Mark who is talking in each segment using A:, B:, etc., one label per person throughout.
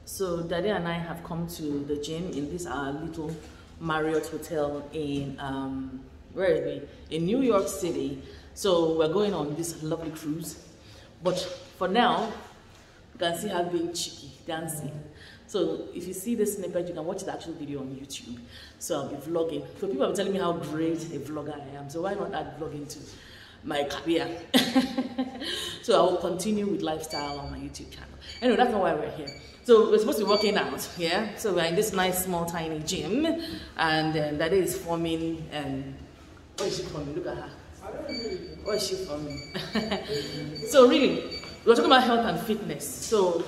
A: So Daddy and I have come to the gym in this our little Marriott hotel in where is we? In New York City. So we're going on this lovely cruise. But for now, you can see her being cheeky, dancing. So if you see this snippet, you can watch the actual video on YouTube. So I'll be vlogging. So people are telling me how great a vlogger I am. So why not add vlogging to my career? So I will continue with lifestyle on my YouTube channel. Anyway, that's not why we're here. So we're supposed to be working out, yeah? So we're in this nice, small, tiny gym. And Daddy is forming, and what is she forming? Look at her. What is she forming? So really, we're talking about health and fitness. So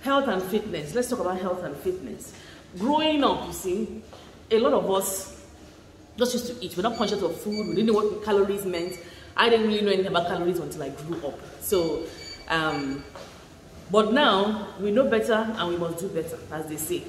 A: health and fitness. Let's talk about health and fitness. Growing up, you see, a lot of us just used to eat. We're not conscious of food. We didn't know what calories meant. I didn't really know anything about calories until I grew up. So, but now we know better and we must do better, as they say.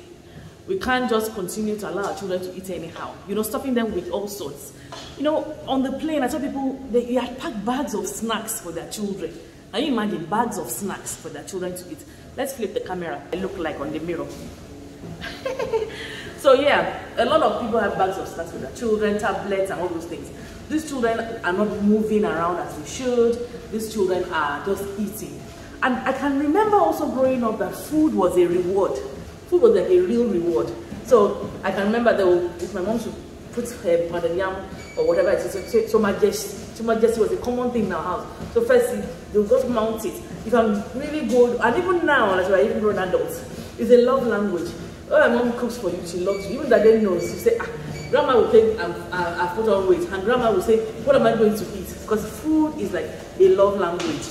A: We can't just continue to allow our children to eat anyhow. You know, stuffing them with all sorts. You know, on the plane, I saw people, they had packed bags of snacks for their children. Can you imagine bags of snacks for their children to eat? Let's flip the camera. It look like on the mirror. So yeah, a lot of people have bags of snacks for their children, tablets and all those things. These children are not moving around as they should. These children are just eating. And I can remember also growing up that food was a reward. Food was like a real reward. So I can remember that if my mom should put her pounded yam or whatever it is, so majesty was a common thing in our house. So first they'll just mount it. If I'm really good, and even now, as we're even grown adults, it's a love language. Oh, my mom cooks for you, she loves you. Even that they know, she say, grandma will think I've put on weight, and grandma will say, what am I going to eat? Because food is like a love language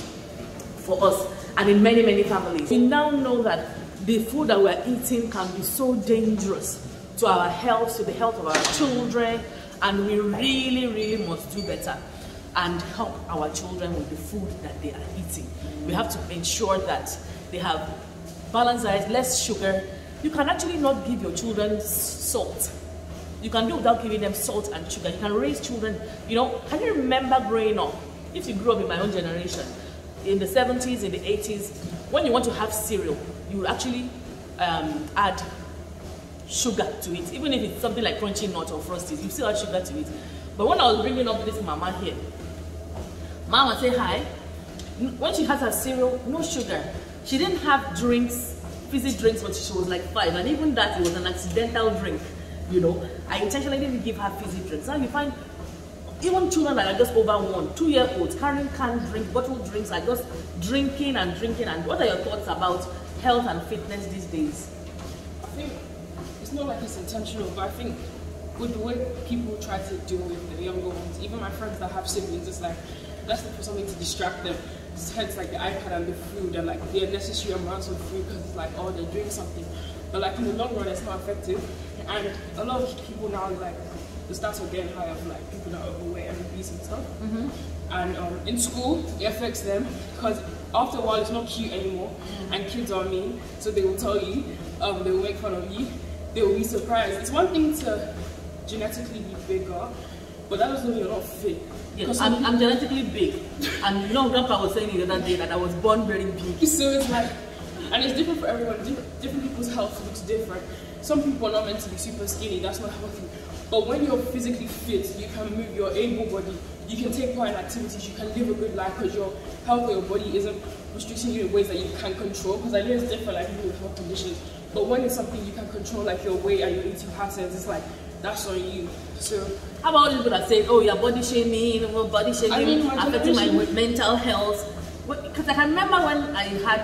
A: for us, and in many, many families. We now know that the food that we're eating can be so dangerous to our health, to the health of our children, and we really, really must do better and help our children with the food that they are eating. We have to ensure that they have balanced diet, less sugar. You can actually not give your children salt. You can do without giving them salt and sugar. You can raise children, you know, can you remember growing up? If you grew up in my own generation, in the 70s, in the 80s, when you want to have cereal, you actually add sugar to it. Even if it's something like crunchy nut or frosties, you still add sugar to it. But when I was bringing up this mama here, mama say hi. When she has her cereal, no sugar. She didn't have drinks, fizzy drinks when she was like 5, and even that, it was an accidental drink. You know, I intentionally didn't give her fizzy drinks. Now you find even children that are just over 1, 2-year-olds carrying canned drinks, bottled drinks, are just drinking and drinking. And what are your thoughts about health and fitness these days?
B: I think it's not like it's intentional, but I think with the way people try to deal with the younger ones, even my friends that have siblings, it's like let's look for something to distract them. Hence like the iPad and the food and like the unnecessary amounts of food, because it's like, oh, they're doing something. But like in the long run, it's not effective. And a lot of people now, like the stats are getting higher of like people that are overweight and obese and stuff. And in school, it affects them because after a while it's not cute anymore, and kids are mean, so they will tell you, they will make fun of you, they will be surprised. It's one thing to genetically be bigger, but that doesn't mean you're not fit.
A: Yes, I'm genetically big, and you know, Grandpa was saying the other day that I was born very big.
B: So it's like, and it's different for everyone. Different people's health looks different. Some people are not meant to be super skinny. That's not healthy. But when you're physically fit, you can move. You're able-bodied. You can take part in activities. You can live a good life because your health or your body isn't restricting you in ways that you can control. Because I know it's different, like people with health conditions. But when it's something you can control, like your weight and your eating patterns, it's like that's on you. So
A: how about people that say, "Oh, you're body shaming, body shaming,
B: I mean,
A: affecting my mental health"? Because I can remember when I had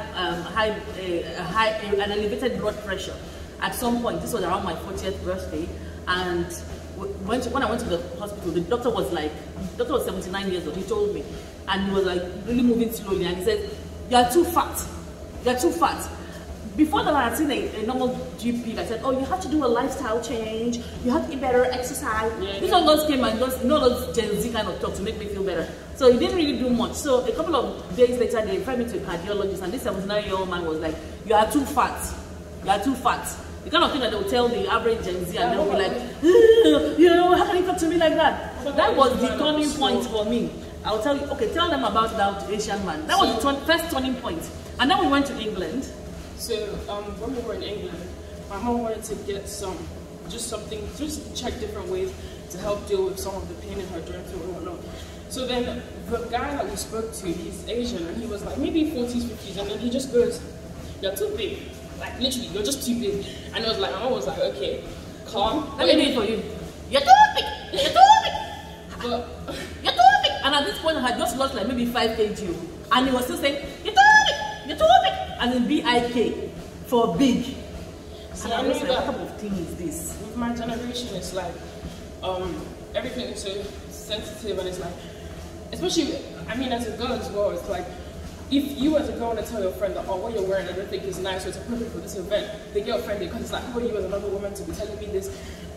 A: an elevated blood pressure at some point. This was around my 40th birthday, and when I went to the hospital, the doctor was 79 years old. He told me, and he was like really moving slowly, and he said, "You are too fat. You are too fat." Before that, I had seen a normal GP that said, "Oh, you have to do a lifestyle change. You have to eat better, exercise." This one just came and just, you know, those Gen Z kind of talk to make me feel better. So he didn't really do much. So a couple of days later, they referred me to a cardiologist, and this 79-year-old man was like, "You are too fat. You are too fat." The kind of thing that they'll tell the average Gen Z, and they'll be like, "You know, how can you talk to me like that?" That was the turning point for me. I'll tell you. Okay, tell them about that Asian man. That was the first turning point. And then we went to England.
B: So when we were in England, my mom wanted to get just check different ways to help deal with some of the pain in her joints and whatnot. So then the guy that we spoke to, he's Asian, and he was like maybe 40s, 50s, and then he just goes, "You're too big. Like literally, you're just too big." And I was like, my mom was like, "Okay, calm.
A: Let me do it for you. You're too big. You're too big.
B: But
A: You're too big." And at this point, I had just lost like maybe 5 kg, and he was still saying, "You're too big. You're too big." And then BIK for big.
B: So
A: and
B: I
A: I was
B: know
A: like,
B: that
A: what type of thing is this?
B: with my generation, it's like everything is so sensitive, and it's like, especially, I mean, as a girl as well, it's like, if you as a girl want to tell your friend that, "Oh, what you're wearing I don't think is nice, or it's appropriate for this event," they get offended because it's like, "Who are you as another woman to be telling me this?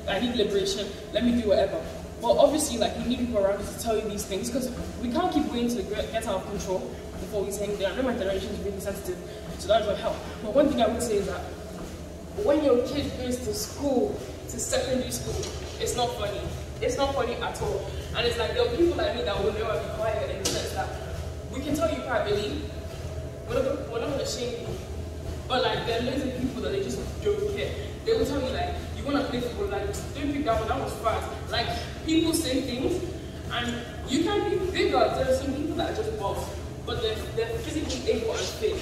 B: I need liberation, let me do whatever." Well, obviously, like, you need people around you to tell you these things, because we can't keep waiting to get out of control before we say anything. I know my generation is really sensitive, so that doesn't help. But one thing I would say is that when your kid goes to school, to secondary school, it's not funny. It's not funny at all. And it's like, there are people like me that will never be quiet, in the sense that we can tell you privately, we're not going to shame you. But like, there are loads of people that they just don't care. They will tell you like, "You want to play football, like, don't pick that one, that was fast." Like, people say things, and you can be bigger. There are some people that are just buff, but they're physically able and fit.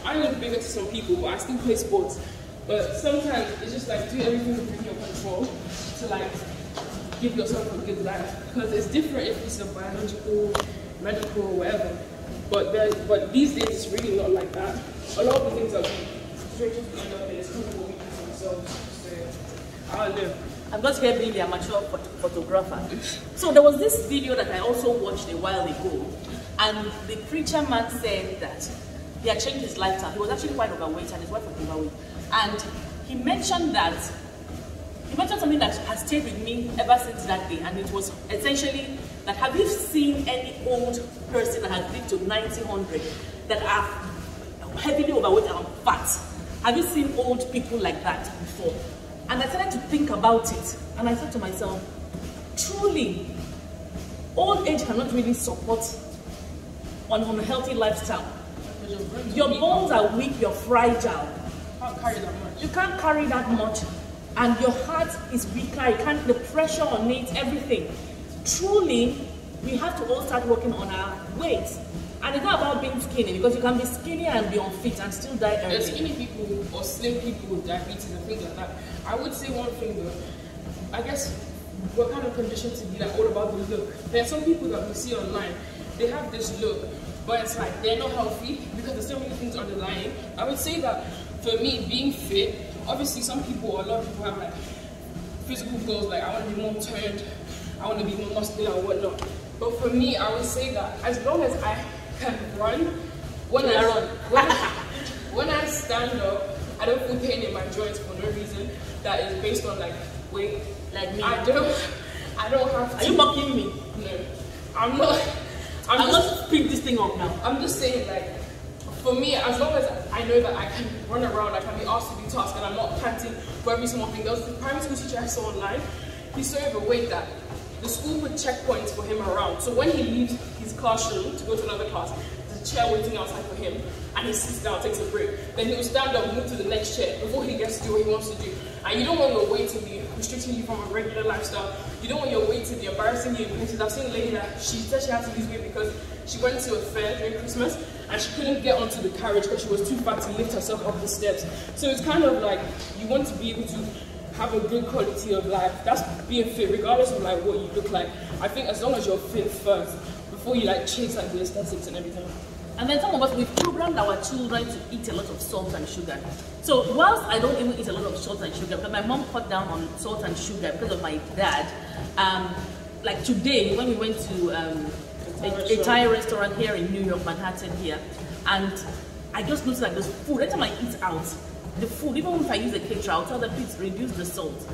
B: I look bigger to some people, but I still play sports. But sometimes it's just like, do everything within your control to like give yourself a good life, because it's different if it's a biological, medical, or whatever. But these days it's really not like that. A lot of the things that situations we end up in is people weakness themselves. So I don't know.
A: I'm not here being the amateur photographer. So there was this video that I also watched a while ago, and the preacher man said that he had changed his lifestyle. He was actually quite overweight, and his wife was overweight. And he mentioned something that has stayed with me ever since that day, and it was essentially that, have you seen any old person that has lived to 90, 100 that are heavily overweight and fat? Have you seen old people like that before? And I started to think about it, and I said to myself, truly, old age cannot really support on a healthy lifestyle. Your bones are weak, you're fragile.
B: Can't carry that much.
A: You can't carry that much, and your heart is weaker. You can't, the pressure on it, everything. Truly, we have to all start working on our weight. And it's not about being skinny, because you can be skinny and be unfit and still die early.
B: There's skinny people or slim people with diabetes and things like that. I would say one thing though, I guess we're kind of conditioned to be like all about the look. There are some people that we see online, they have this look, but it's like they're not healthy because there's so many things underlying. I would say that for me, being fit, obviously some people, or a lot of people have like physical goals, like I want to be more toned, I want to be more muscular or whatnot. But for me, I would say that as long as I can run, when I stand up, I don't feel pain in my joints for no reason that is based on like weight.
A: Like me.
B: I don't have to.
A: Are you mocking me?
B: No, I'm not.
A: I'm not pick this thing up now.
B: I'm just saying, like, for me, as long as I know that I can run around, I can be asked to do tasks, and I'm not panting for every single thing. There was the primary school teacher I saw online. He's so overweight that the school put checkpoints for him around. So when he leaves his classroom to go to another class, there's a chair waiting outside for him, and he sits down, takes a break. Then he will stand up, move to the next chair before he gets to do what he wants to do. And you don't want your weight to be restricting you from a regular lifestyle. You don't want your weight to be embarrassing you. Because I've seen a lady that she said she had to lose weight because she went to a fair during Christmas and she couldn't get onto the carriage because she was too fat to lift herself up the steps. So it's kind of like you want to be able to have a good quality of life. That's being fit, regardless of like what you look like. I think as long as you're fit first, before you like chase like the aesthetics and everything.
A: And then some of us, we've programmed our children to eat a lot of salt and sugar. So whilst I don't even eat a lot of salt and sugar, because my mom cut down on salt and sugar because of my dad, like today when we went to a Thai restaurant here in New York, Manhattan here, and I just noticed like this food, every time I eat out, the food, even if I use a caterer, I'll tell them please reduce the salt.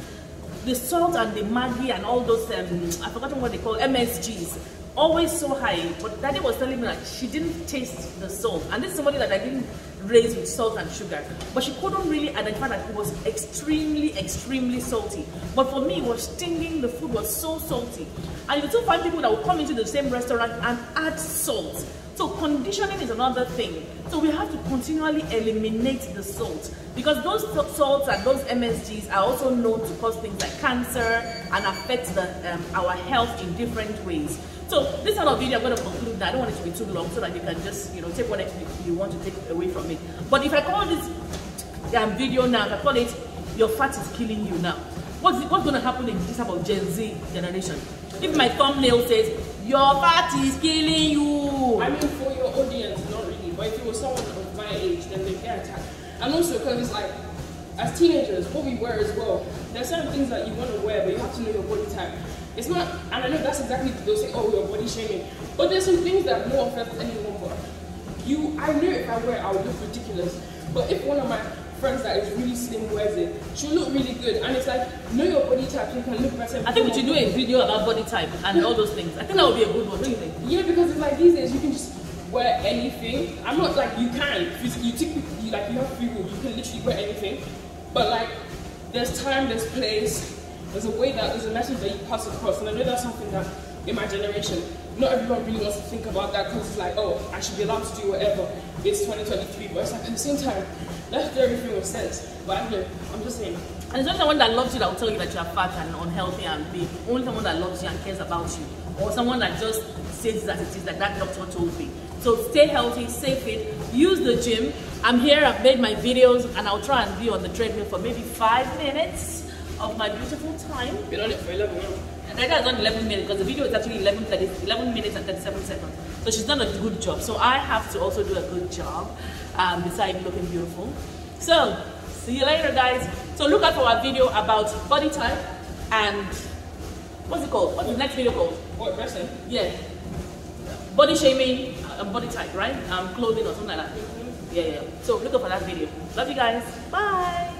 A: The salt and the Maggi and all those, I've forgotten what they call, MSGs. Always so high, but Daddy was telling me that she didn't taste the salt, and this is somebody that I didn't raised with salt and sugar, but she couldn't really identify that it was extremely salty. But for me, it was stinging. The food was so salty. And you still find people that will come into the same restaurant and add salt. So conditioning is another thing. So we have to continually eliminate the salt, because those salts and those MSGs are also known to cause things like cancer and affect our health in different ways. So this kind of video, I'm going to conclude that. I don't want it to be too long, so that you can just, you know, take what you want to take away from it. But if I call this video now, if I call it "Your Fat is Killing You" now, what's going to happen in this type of Gen Z generation? If my thumbnail says "Your fat is killing you,"
B: I mean, for your audience, not really. But if it was someone of my age, then they get attacked. And also, because it's like, as teenagers, what we wear as well. There are certain things that you want to wear, but you have to know your body type. It's not, and I know that's exactly, they'll say, oh, you're body shaming. But there's some things that no offense to anyone, but I know if I wear it, I would look ridiculous. But if one of my friends that is really slim wears it, she'll look really good. And it's like, know your body type so you can look better.
A: I think we should do a video about body type and all those things. I think that would be a good one. What do you think?
B: Yeah, because it's like these days you can just wear anything. I'm not like, you can. You have free will, you can literally wear anything. But like, there's time, there's place. There's a message that you pass across, and I know that's something that in my generation, not everyone really wants to think about that, because it's like, oh, I should be allowed to do whatever. It's 2023, but it's like at the same time, let's do everything with sense. But I know, I'm just saying.
A: And it's not someone that loves you that will tell you that you are fat and unhealthy and big. Only someone that loves you and cares about you, or someone that just says that it is like that doctor told me. So stay healthy, stay fit, use the gym. I'm here, I've made my videos, and I'll try and be on the treadmill for maybe 5 minutes of my beautiful time.
B: Been on it for 11 minutes.
A: Right now it's on 11 minutes, because the video is actually 11 minutes and 37 seconds. So she's done a good job. So I have to also do a good job besides looking beautiful. So see you later, guys. So look out for our video about body type and what's it called? What's the next video called?
B: What, dressing?
A: Yeah. Body shaming and body type, right? Clothing or something like that. Yeah. So look out for that video. Love you guys. Bye.